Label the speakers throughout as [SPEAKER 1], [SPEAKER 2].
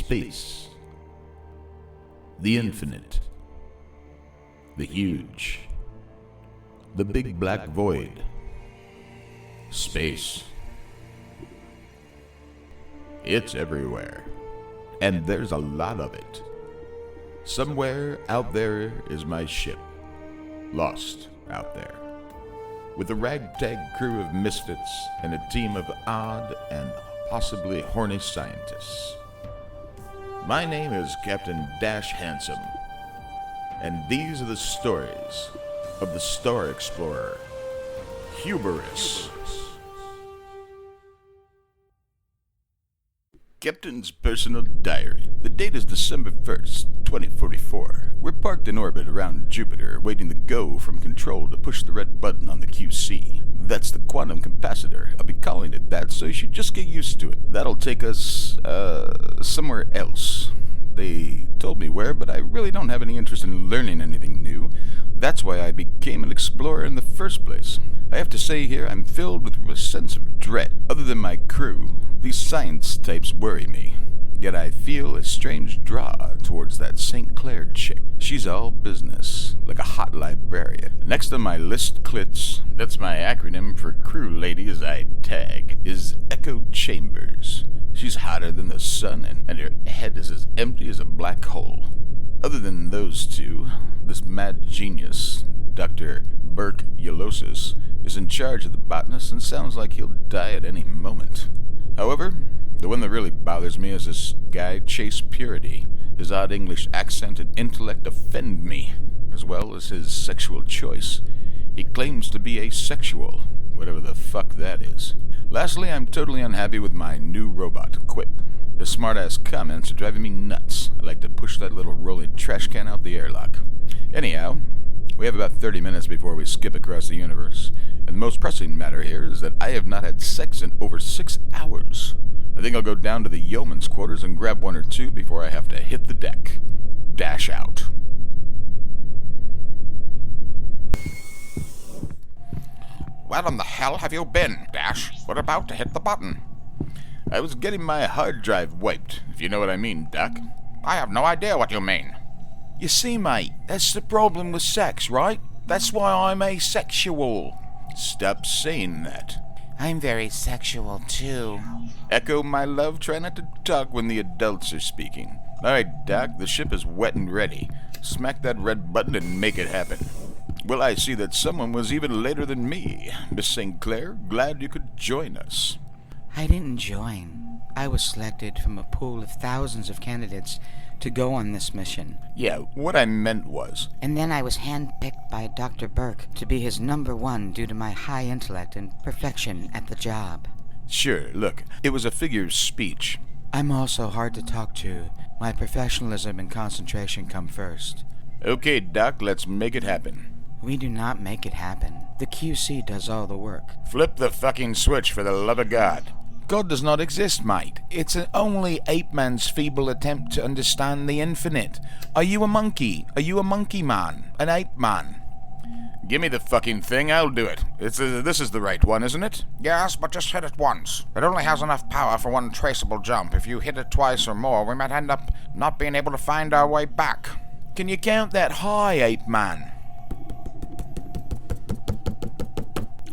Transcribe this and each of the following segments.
[SPEAKER 1] Space. The infinite. The huge. The big black void. Space. It's everywhere. And there's a lot of it. Somewhere out there is my ship. Lost out there. With a ragtag crew of misfits and a team of odd and possibly horny scientists. My name is Captain Dash Handsome, and these are the stories of the Star Explorer, Hubris. Captain's personal diary. The date is December 1st, 2044. We're parked in orbit around Jupiter, waiting to go from control to push the red button on the QC. That's the quantum capacitor. I'll be calling it that, so you should just get used to it. That'll take us, somewhere else. They told me where, but I really don't have any interest in learning anything new. That's why I became an explorer in the first place. I have to say here, I'm filled with a sense of dread. Other than my crew, these science types worry me. Yet I feel a strange draw towards that St. Clair chick. She's all business, like a hot librarian. Next on my list clits, that's my acronym for crew ladies I'd tag, is Echo Chambers. She's hotter than the sun, and her head is as empty as a black hole. Other than those two, this mad genius, Dr. Burke Eulosis, is in charge of the botanist and sounds like he'll die at any moment. However, the one that really bothers me is this guy, Chase Purity. His odd English accent and intellect offend me, as well as his sexual choice. He claims to be asexual, whatever the fuck that is. Lastly, I'm totally unhappy with my new robot, Quip. His smart-ass comments are driving me nuts. I'd like to push that little rolling trash can out the airlock. Anyhow, we have about 30 minutes before we skip across the universe, and the most pressing matter here is that I have not had sex in over 6 hours. I think I'll go down to the yeoman's quarters and grab one or two before I have to hit the deck. Dash out.
[SPEAKER 2] Where in the hell have you been, Dash? We're about to hit the button.
[SPEAKER 1] I was getting my hard drive wiped, if you know what I mean, Doc.
[SPEAKER 2] I have no idea what you mean.
[SPEAKER 3] You see, mate, that's the problem with sex, right? That's why I'm asexual.
[SPEAKER 1] Stop saying that.
[SPEAKER 3] I'm very sexual, too.
[SPEAKER 1] Echo, my love, try not to talk when the adults are speaking. All right, Doc, the ship is wet and ready. Smack that red button and make it happen. Well, I see that someone was even later than me. Miss St. Clair, glad you could join us.
[SPEAKER 4] I didn't join. I was selected from a pool of thousands of candidates to go on this mission.
[SPEAKER 1] Yeah, what I meant was...
[SPEAKER 4] And then I was handpicked by Dr. Burke to be his number one due to my high intellect and perfection at the job.
[SPEAKER 1] Sure, look, it was a figure of speech.
[SPEAKER 4] I'm also hard to talk to. My professionalism and concentration come first.
[SPEAKER 1] Okay, Doc, let's make it happen.
[SPEAKER 4] We do not make it happen. The QC does all the work.
[SPEAKER 1] Flip the fucking switch, for the love of God.
[SPEAKER 3] God does not exist, mate. It's only ape man's feeble attempt to understand the infinite. Are you a monkey? Are you a monkey man? An ape man?
[SPEAKER 1] Give me the fucking thing, I'll do it. This is the right one, isn't it?
[SPEAKER 2] Yes, but just hit it once. It only has enough power for one traceable jump. If you hit it twice or more, we might end up not being able to find our way back.
[SPEAKER 3] Can you count that high, ape man?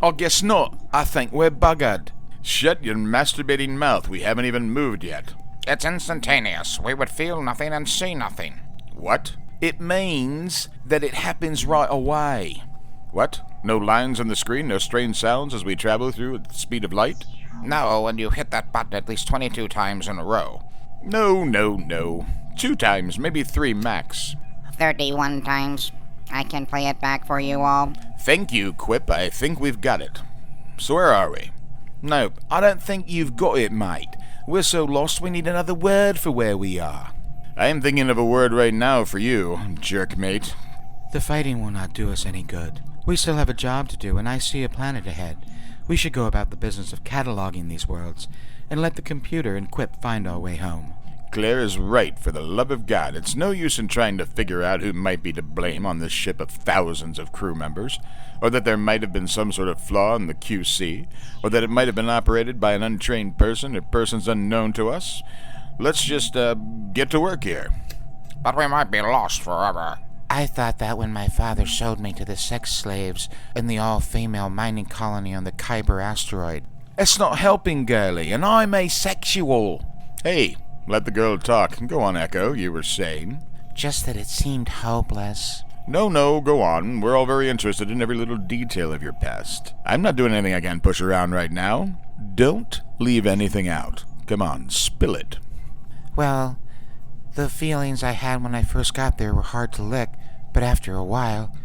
[SPEAKER 3] I guess not. I think we're buggered.
[SPEAKER 1] Shut your masturbating mouth. We haven't even moved yet.
[SPEAKER 2] It's instantaneous. We would feel nothing and see nothing.
[SPEAKER 1] What?
[SPEAKER 3] It means that it happens right away.
[SPEAKER 1] What? No lines on the screen, no strange sounds as we travel through at the speed of light?
[SPEAKER 2] No, and you hit that button at least 22 times in a row.
[SPEAKER 1] No. 2 times, maybe 3 max.
[SPEAKER 5] 31 times. I can play it back for you all.
[SPEAKER 1] Thank you, Quip. I think we've got it. So where are we?
[SPEAKER 3] No, I don't think you've got it, mate. We're so lost we need another word for where we are.
[SPEAKER 1] I am thinking of a word right now for you, jerk mate.
[SPEAKER 4] The fighting will not do us any good. We still have a job to do, and I see a planet ahead. We should go about the business of cataloging these worlds, and let the computer and Quip find our way home.
[SPEAKER 1] Claire is right, for the love of God. It's no use in trying to figure out who might be to blame on this ship of thousands of crew members, or that there might have been some sort of flaw in the QC, or that it might have been operated by an untrained person or persons unknown to us. Let's just, get to work here.
[SPEAKER 2] But we might be lost forever.
[SPEAKER 4] I thought that when my father sold me to the sex slaves in the all-female mining colony on the Kuiper asteroid.
[SPEAKER 3] It's not helping, girlie, and I'm asexual.
[SPEAKER 1] Hey, let the girl talk. Go on, Echo, you were saying.
[SPEAKER 4] Just that it seemed hopeless.
[SPEAKER 1] No, go on. We're all very interested in every little detail of your past. I'm not doing anything I can't push around right now. Don't leave anything out. Come on, spill it.
[SPEAKER 4] Well, the feelings I had when I first got there were hard to lick, but after a while,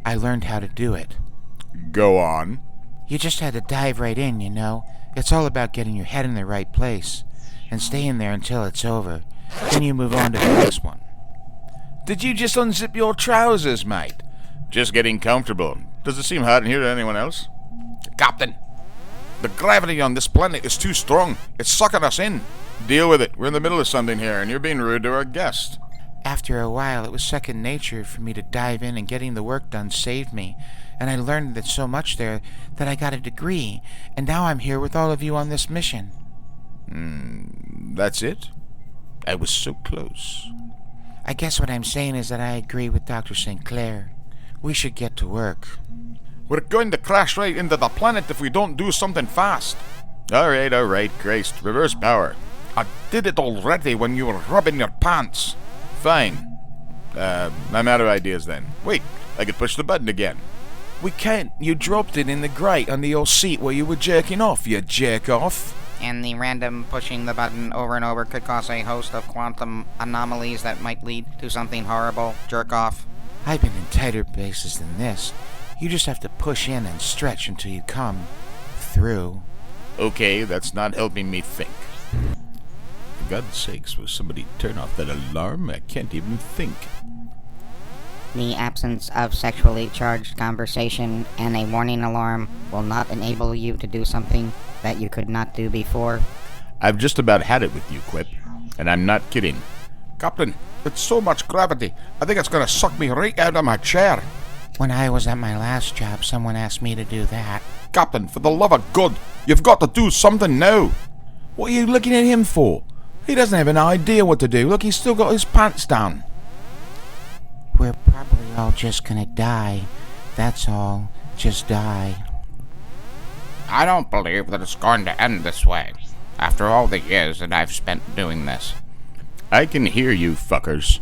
[SPEAKER 4] I learned how to do it.
[SPEAKER 1] Go on.
[SPEAKER 4] You just had to dive right in, you know. It's all about getting your head in the right place, and staying there until it's over. Then you move on to the next one.
[SPEAKER 3] Did you just unzip your trousers, mate?
[SPEAKER 1] Just getting comfortable. Does it seem hot in here to anyone else?
[SPEAKER 2] Captain, the gravity on this planet is too strong. It's sucking us in.
[SPEAKER 1] Deal with it. We're in the middle of something here, and you're being rude to our guest.
[SPEAKER 4] After a while, it was second nature for me to dive in, and getting the work done saved me. And I learned that so much there that I got a degree, and now I'm here with all of you on this mission.
[SPEAKER 1] That's it? I was so close.
[SPEAKER 4] I guess what I'm saying is that I agree with Dr. St. Clair. We should get to work.
[SPEAKER 2] We're going to crash right into the planet if we don't do something fast.
[SPEAKER 1] All right, Grace. Reverse power.
[SPEAKER 2] I did it already when you were rubbing your pants.
[SPEAKER 1] Fine. I'm out of ideas then. Wait, I could push the button again.
[SPEAKER 3] We can't. You dropped it in the grate under your seat while you were jerking off, you jerk off.
[SPEAKER 5] And the random pushing the button over and over could cause a host of quantum anomalies that might lead to something horrible. Jerk off.
[SPEAKER 4] I've been in tighter places than this. You just have to push in and stretch until you come through.
[SPEAKER 1] Okay, that's not helping me think. For God's sakes, will somebody turn off that alarm? I can't even think.
[SPEAKER 5] The absence of sexually charged conversation and a warning alarm will not enable you to do something that you could not do before.
[SPEAKER 1] I've just about had it with you, Quip. And I'm not kidding.
[SPEAKER 2] Captain, it's so much gravity. I think it's going to suck me right out of my chair.
[SPEAKER 4] When I was at my last job, someone asked me to do that.
[SPEAKER 2] Captain, for the love of God, you've got to do something now.
[SPEAKER 3] What are you looking at him for? He doesn't have an idea what to do. Look, he's still got his pants down.
[SPEAKER 4] We're probably all just gonna die. That's all. Just die.
[SPEAKER 2] I don't believe that it's going to end this way, after all the years that I've spent doing this.
[SPEAKER 1] I can hear you, fuckers.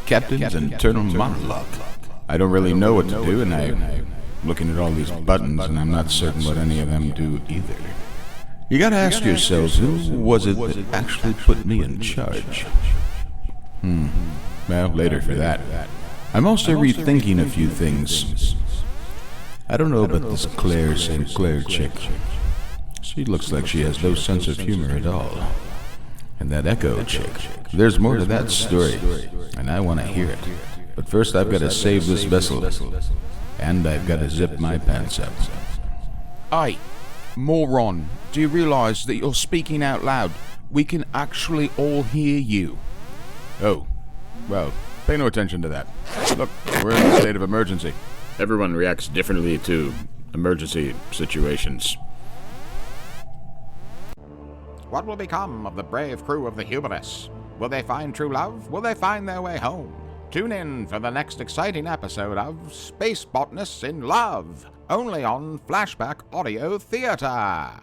[SPEAKER 1] Captain's internal monologue. I don't really know what to do, and I'm looking at all these buttons, and I'm not certain what any of them do either. You gotta ask yourselves, who was it that actually put me in charge? Well, later for that. I'm also rethinking a few things. I don't know about this Claire St. Clair chick. She looks like she has no sense of humor at all. And that Echo chick, there's more to that story, and I want to hear it. But first I've got to save this vessel, and I've got to zip my pants up.
[SPEAKER 3] Hey, moron, do you realize that you're speaking out loud? We can actually all hear you.
[SPEAKER 1] Oh, well, pay no attention to that. Look, we're in a state of emergency. Everyone reacts differently to emergency situations.
[SPEAKER 2] What will become of the brave crew of the Hubris? Will they find true love? Will they find their way home? Tune in for the next exciting episode of Space Botanists in Love, only on Flashback Audio Theatre.